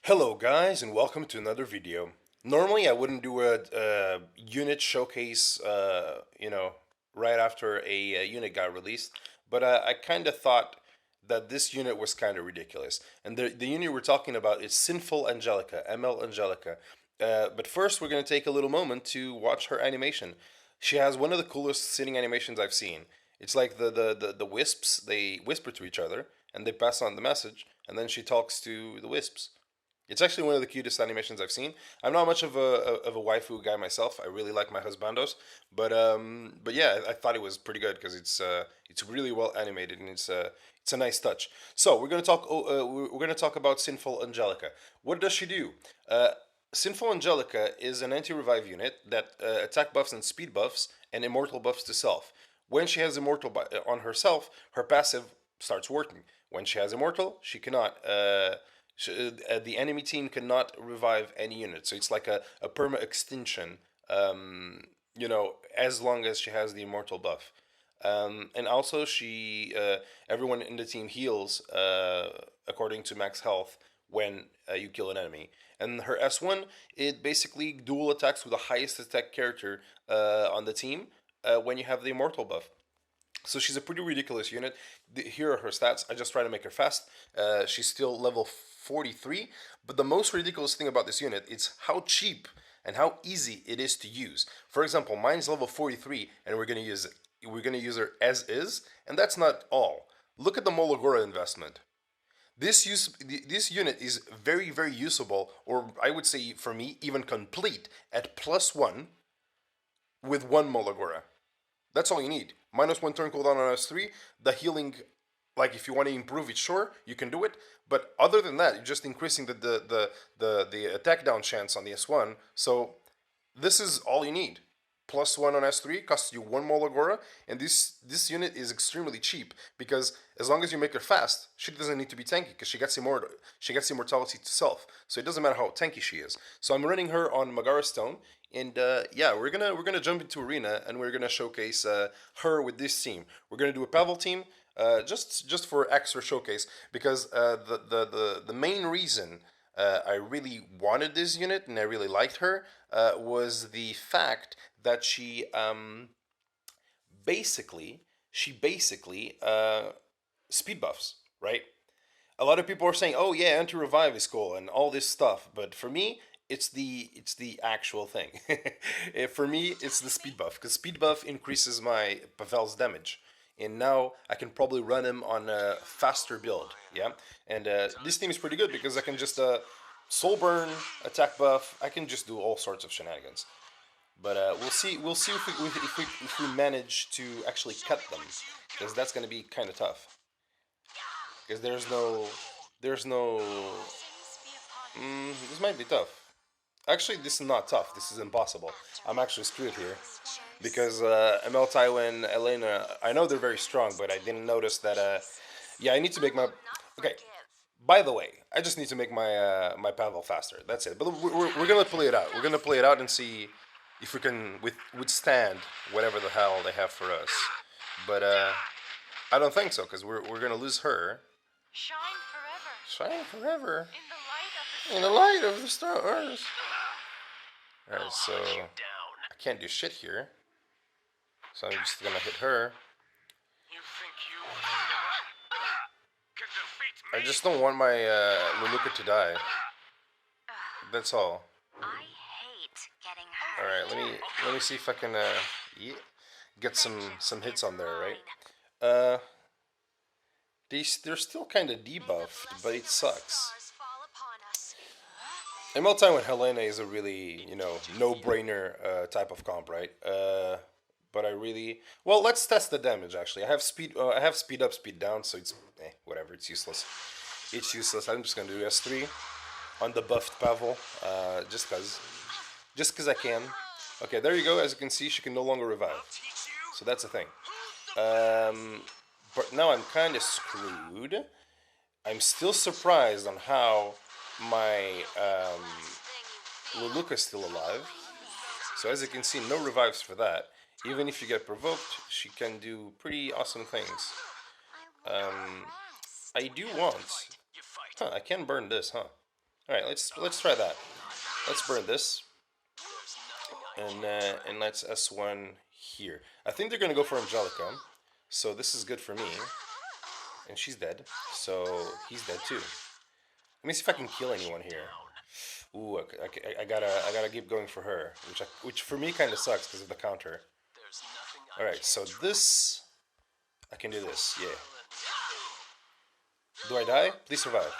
Hello guys and welcome to another video. Normally I wouldn't do a unit showcase, right after a unit got released, but I kind of thought that this unit was kind of ridiculous. And the unit we're talking about is Sinful Angelica, ML Angelica. But first we're going to take a little moment to watch her animation. She has one of the coolest sitting animations I've seen. It's like the wisps, they whisper to each other and they pass on the message, and then she talks to the wisps. It's actually one of the cutest animations I've seen. I'm not much of a waifu guy myself. I really like my husbandos, but yeah, I thought it was pretty good because it's really well animated and it's a nice touch. So we're gonna talk about Sinful Angelica. What does she do? Sinful Angelica is an anti-revive unit that attack buffs and speed buffs and immortal buffs to self. When she has immortal on herself, her passive starts working. When she has immortal, she cannot. The enemy team cannot revive any unit, so it's like a perma extinction. As long as she has the immortal buff, and also everyone in the team heals according to max health when you kill an enemy. And her S1, it basically dual attacks with the highest attack character on the team when you have the immortal buff. So she's a pretty ridiculous unit. Here are her stats. I just try to make her fast. She's still level 43, but the most ridiculous thing about this unit is how cheap and how easy it is to use. For example, mine's level 43, and we're gonna use her as is, and that's not all. Look at the Molagora investment. This unit is very very usable, or I would say for me even complete at +1 with one Molagora. That's all you need. -1 turn cooldown on S3. The healing, like if you want to improve it, sure, you can do it. But other than that, you're just increasing the attack down chance on the S1. So this is all you need. +1 on S3 costs you one Molagora, and this unit is extremely cheap because as long as you make her fast, she doesn't need to be tanky because she gets immortality to self. So it doesn't matter how tanky she is. So I'm running her on Magara Stone, and yeah, we're gonna jump into arena and we're gonna showcase her with this team. We're gonna do a Pavel team. Just for extra showcase because the main reason I really wanted this unit and I really liked her was the fact that she basically speed buffs, right? A lot of people are saying, "Oh yeah, anti revive is cool and all this stuff," but for me, it's the actual thing. For me, it's the speed buff because speed buff increases my Pavel's damage, and now I can probably run him on a faster build. Yeah, and this team is pretty good because I can just soul burn, attack buff. I can just do all sorts of shenanigans. But we'll see if we manage to actually cut them, because that's gonna be kind of tough. Because there's no. This might be tough. Actually, this is not tough. This is impossible. I'm actually screwed here because ML Taiwan, Elena. I know they're very strong, but I didn't notice that. Yeah, I need to make my. Okay. By the way, I just need to make my Pavel faster. That's it. But we're gonna play it out. We're gonna play it out and see if we can withstand whatever the hell they have for us. But I don't think so because we're gonna lose her. Shine forever. In the light of the stars. Alright, so I can't do shit here. So I'm just gonna hit her. I just don't want my Luluka to die. That's all. Alright, let me see if I can get some hits on there, right? Uh they're still kinda debuffed, but it sucks. ML Time with Helena is a really, no-brainer type of comp, right? But I really well. Let's test the damage. Actually, I have speed up, speed down, so it's whatever. It's useless. It's useless. I'm just gonna do S3 on the buffed Pavel, just cause I can. Okay, there you go. As you can see, she can no longer revive. So that's the thing. But now I'm kind of screwed. I'm still surprised on how my Luluka's still alive. So as you can see, no revives for that. Even if you get provoked, she can do pretty awesome things. I do want... Huh, I can burn this, huh? All right, let's try that. Let's burn this, and let's S1 here. I think they're gonna go for Angelica, so this is good for me. And she's dead, so he's dead too. Let me see if I can kill anyone here. Ooh, I gotta keep going for her, which for me kind of sucks because of the counter. All right, so this I can do this. Yeah. Do I die? Please survive.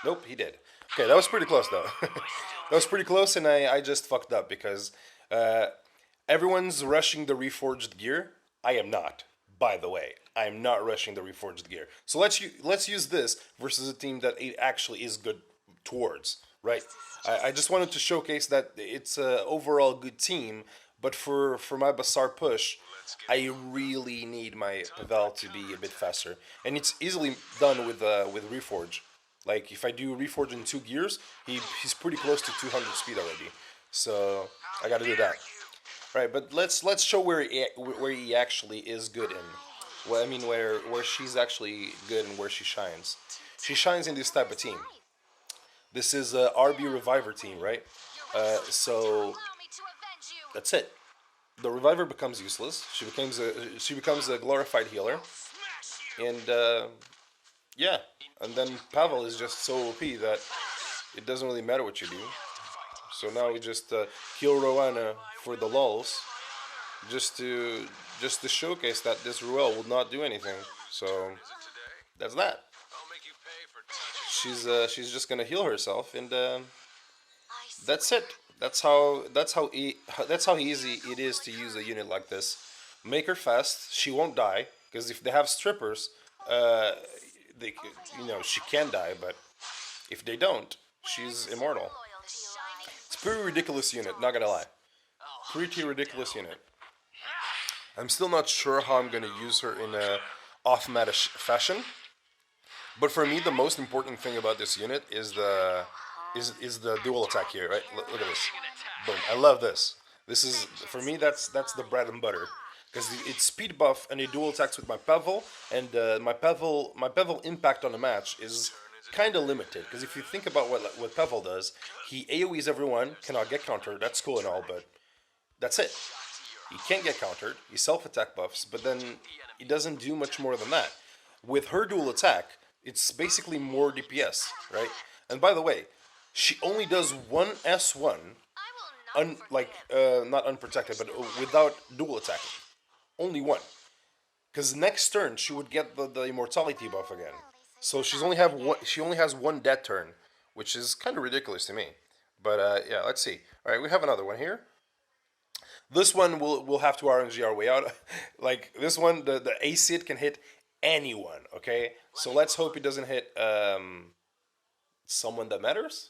Nope, he did. Okay, that was pretty close though. That was pretty close, and I just fucked up because uh, everyone's rushing the reforged gear. I am not. By the way, I am not rushing the reforged gear. So let's use this versus a team that it actually is good towards. Right. I just wanted to showcase that it's a overall good team, but for my Bassar push, I really need my Pavel to be a bit faster, and it's easily done with Reforge. Like if I do Reforge in 2 gears, he's pretty close to 200 speed already. So I got to do that. Right, but let's show where he actually is good in. Well, I mean where she's actually good and where she shines. She shines in this type of team. This is a RB Reviver team, right? So that's it. The Reviver becomes useless. She becomes a glorified healer, and yeah, and then Pavel is just so OP that it doesn't really matter what you do. So now we just kill Rowana for the lulz, just to just to showcase that this Ruel will not do anything. So that's that. She's just gonna heal herself, and that's it. That's how easy it is to use a unit like this. Make her fast. She won't die because if they have strippers, uh, she can die. But if they don't, she's immortal. It's a pretty ridiculous unit. Not gonna lie, pretty ridiculous unit. I'm still not sure how I'm gonna use her in a off-meta fashion. But for me, the most important thing about this unit is the dual attack here. Right? Look at this. Boom! I love this. This is for me. That's the bread and butter because it's speed buff and it dual attacks with my Pavel, and my Pavel impact on the match is kind of limited because if you think about what Pavel does, he AOE's everyone, cannot get countered. That's cool and all, but that's it. He can't get countered. He self attack buffs, but then he doesn't do much more than that. With her dual attack, it's basically more DPS, right? And by the way, she only does one S1, not unprotected, but without dual attacking. Only one. Because next turn she would get the immortality buff again. So she's only have one. She only has one dead turn, which is kind of ridiculous to me. But yeah, let's see. All right, we have another one here. This one we'll have to RNG our way out. Like this one, the AC it can hit anyone. Okay, so let's hope it doesn't hit someone that matters.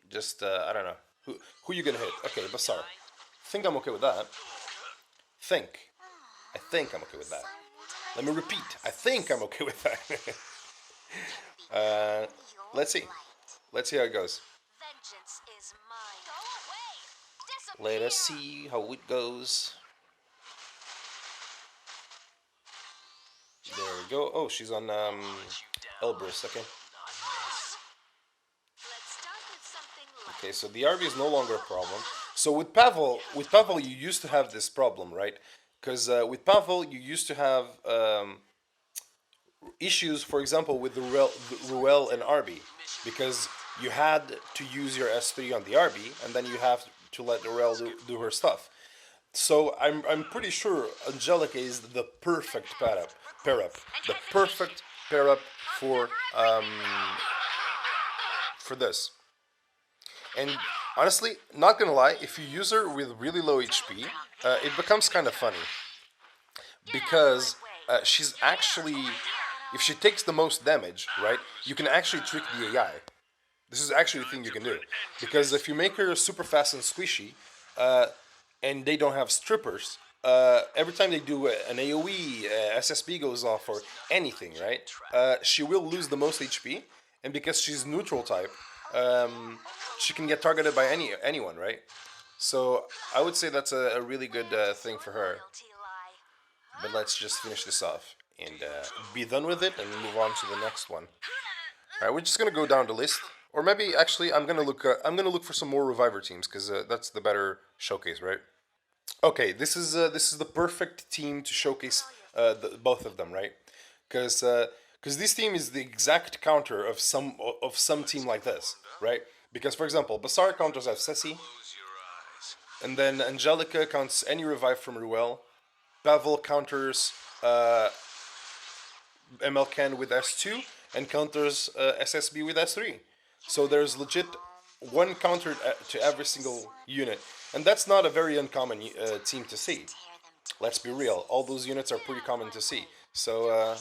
Just I don't know who you gonna hit. Okay, Bassar. Think I'm okay with that. Think. I think I'm okay with that. Let me repeat. I think I'm okay with that. Let's see. Let's see how it goes. Let us see how it goes. There we go. Oh, she's on Elbrus. Okay. Okay, so the RV is no longer a problem. So with Pavel, you used to have this problem, right? Because with Pavel, you used to have issues, for example, with the Ruel and RB, because you had to use your S3 on the RB, and then you have to let the Ruel do her stuff. So I'm pretty sure Angelica is the perfect pair up, the perfect pair up for this. And honestly, not gonna lie, if you use her with really low HP, it becomes kind of funny because she's actually, if she takes the most damage, right, you can actually trick the AI. This is actually a thing you can do because if you make her super fast and squishy, and they don't have strippers, every time they do an AOE, SSB goes off or anything, right? She will lose the most HP, and because she's neutral type, she can get targeted by anyone, right? So I would say that's a really good thing for her. But let's just finish this off and be done with it and move on to the next one. Alright, we're just gonna go down the list. Or maybe actually, I'm gonna look. I'm gonna look for some more reviver teams because that's the better showcase, right? Okay, this is the perfect team to showcase both of them, right? Because this team is the exact counter of some team like this, right? Because for example, Basar counters have Ceci, and then Angelica counts any revive from Ruel. Pavel counters uh, MLCan with S2 and counters SSB with S3. So there's legit one counter to every single unit, and that's not a very uncommon team to see. Let's be real, all those units are pretty common to see. So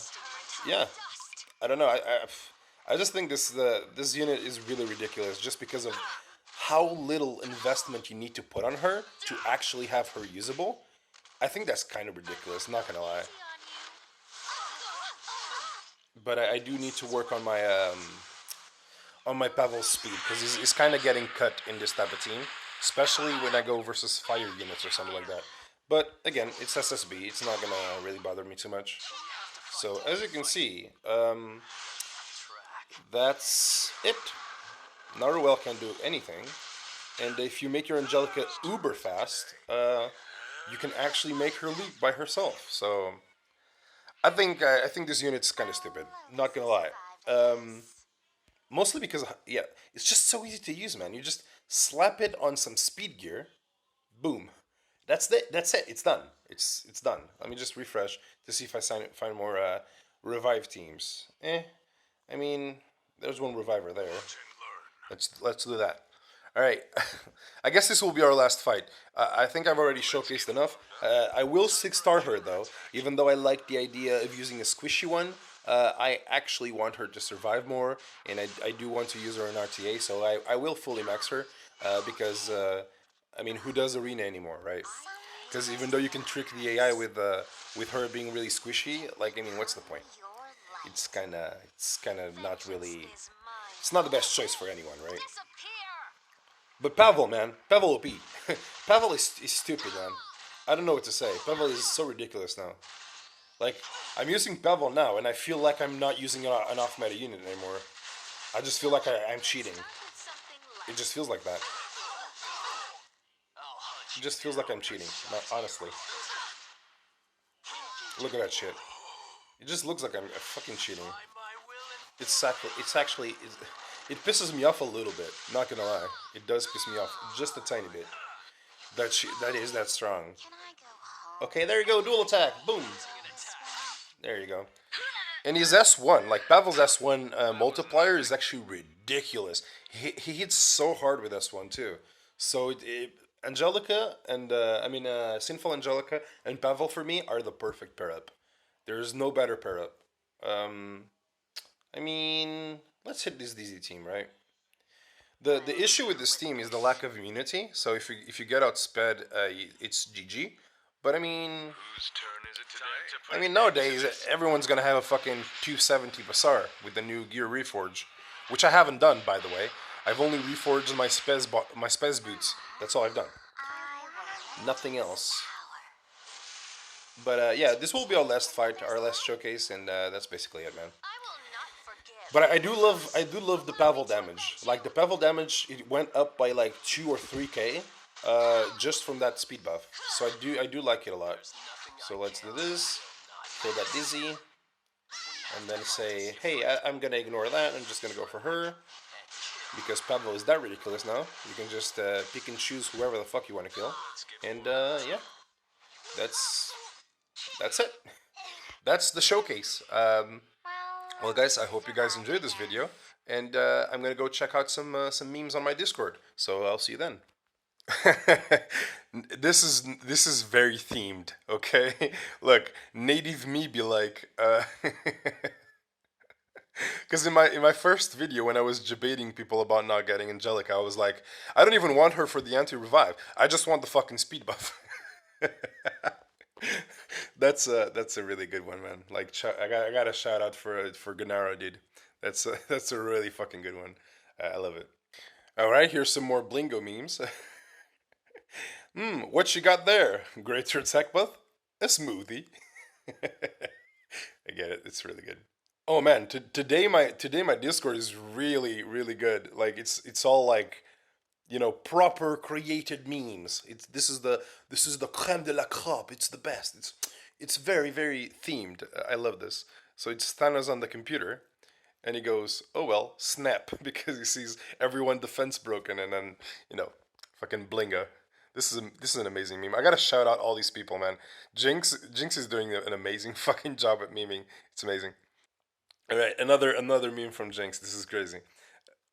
yeah, I don't know. I just think this unit is really ridiculous just because of how little investment you need to put on her to actually have her usable. I think that's kind of ridiculous. Not gonna lie, but I do need to work on my Pavel speed because he's kind of getting cut in this type of team, especially when I go versus fire units or something like that. But again, it's SSB. It's not gonna really bother me too much. So as you can see, that's it. Naruel can't do anything, and if you make your Angelica uber fast, you can actually make her loop by herself. So I think this unit's kind of stupid. Not gonna lie. Mostly because yeah, it's just so easy to use, man. You just slap it on some speed gear, boom. That's it. That's it. It's done. It's done. Let me just refresh to see if I find more revive teams. I mean, there's one reviver there. Let's do that. All right. I guess this will be our last fight. I think I've already showcased enough. I will 6-star her though, even though I like the idea of using a squishy one. I actually want her to survive more, and I do want to use her in RTA, so I will fully max her because I mean, who does arena anymore, right? Because even though you can trick the AI with her being really squishy, like I mean, what's the point? It's kind of not really. It's not the best choice for anyone, right? But Pavel, man, Pavel OP. Pavel is stupid, man. I don't know what to say. Pavel is so ridiculous now. Like, I'm using Pavel now, and I feel like I'm not using an off-meta unit anymore. I just feel like I'm cheating. It just feels like that. It just feels like I'm cheating, honestly. Look at that shit. It just looks like I'm fucking cheating. It pisses me off a little bit. Not gonna lie, it does piss me off just a tiny bit. That is that strong. Okay, there you go, dual attack, boom. There you go. And his S1, like Pavel's S1 multiplier is actually ridiculous. He hits so hard with S1 too. So Angelica and Sinful Angelica and Pavel for me are the perfect pair up. There's no better pair up. Um, I mean, let's hit this DZ team, right? The issue with this team is the lack of immunity. So if you get outsped, it's GG. But I mean nowadays everyone's gonna have a fucking 270 Basar with the new gear reforge, which I haven't done by the way. I've only reforged my spez boots. That's all I've done. Nothing else. But yeah, this will be our last fight, our last showcase, and that's basically it, man. But I do love the Pavel damage. Like the Pavel damage, it went up by like 2 or 3K, just from that speed buff. So I do like it a lot. So let's do this. Kill that Dizzy, and then say, hey, I'm gonna ignore that. I'm just gonna go for her because Pavel is that ridiculous now. You can just pick and choose whoever the fuck you want to kill, and yeah, that's that's it. That's the showcase. Well, guys, I hope you guys enjoyed this video, and I'm gonna go check out some memes on my Discord. So I'll see you then. This is very themed, okay? Look, native me be like, because in my first video when I was debating people about not getting Angelica, I was like, I don't even want her for the anti-revive. I just want the fucking speed buff. That's a really good one, man. Like I got a shout out for Gennaro, dude. That's a really fucking good one. I love it. All right, here's some more Blingo memes. What you got there? Greater attack buff? A smoothie. I get it. It's really good. Oh man, today my Discord is really good. Like it's all like, proper created memes. This is the creme de la crop. It's the best. It's very themed. I love this. So it's Thanos on the computer, and he goes, "Oh well, snap," because he sees everyone defense broken, and then fucking blinga. This is an amazing meme. I gotta shout out all these people, man. Jinx is doing an amazing fucking job at memeing. It's amazing. All right, another meme from Jinx. This is crazy.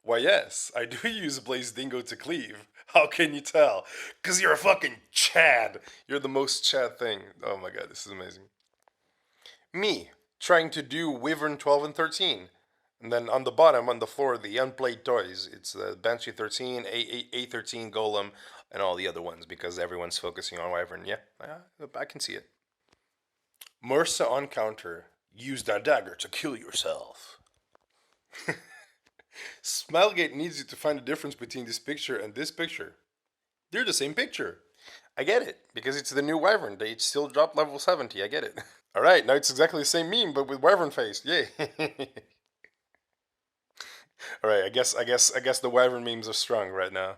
Why, yes, I do use Blaze Dingo to cleave. How can you tell? Because you're a fucking Chad. You're the most Chad thing. Oh my god, this is amazing. Me, trying to do Wyvern 12 and 13. And then on the bottom, on the floor, the unplayed toys. It's Banshee 13, A13 Golem, and all the other ones because everyone's focusing on Wyvern. Yeah, I can see it. Mursa on counter. Use that dagger to kill yourself. Smilegate needs you to find the difference between this picture and this picture. They're the same picture. I get it, because it's the new Wyvern. They still dropped level 70. I get it. Alright, now it's exactly the same meme, but with Wyvern face. Yay. Alright, I guess the Wyvern memes are strong right now.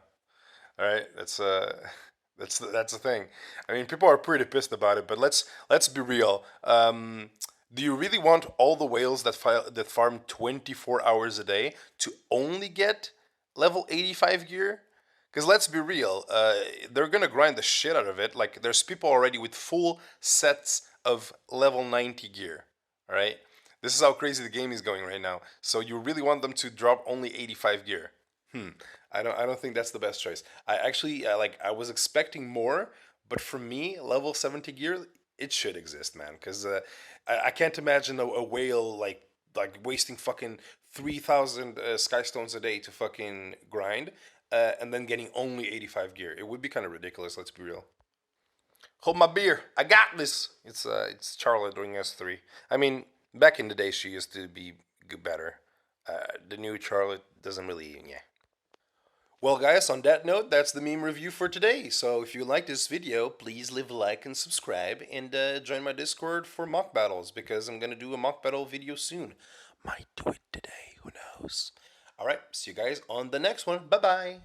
Alright, that's the thing. I mean, people are pretty pissed about it, but let's be real. Do you really want all the whales that farm 24 hours a day to only get level 85 gear? Because let's be real, they're gonna grind the shit out of it. Like there's people already with full sets of level 90 gear. All right, this is how crazy the game is going right now. So you really want them to drop only 85 gear? Hmm. I don't think that's the best choice. I actually I was expecting more, but for me, level 70 gear it should exist, man. Because I can't imagine a whale like wasting fucking 3,000 sky stones a day to fucking grind, and then getting only 85 gear. It would be kind of ridiculous. Let's be real. Hold my beer. I got this. It's Charlotte doing S3. I mean, back in the day, she used to be better. The new Charlotte doesn't really, yeah. Well, guys, on that note, that's the meme review for today. So if you like this video, please leave a like and subscribe, and join my Discord for mock battles because I'm gonna do a mock battle video soon. Might do it today. Who knows? All right. See you guys on the next one. Bye bye.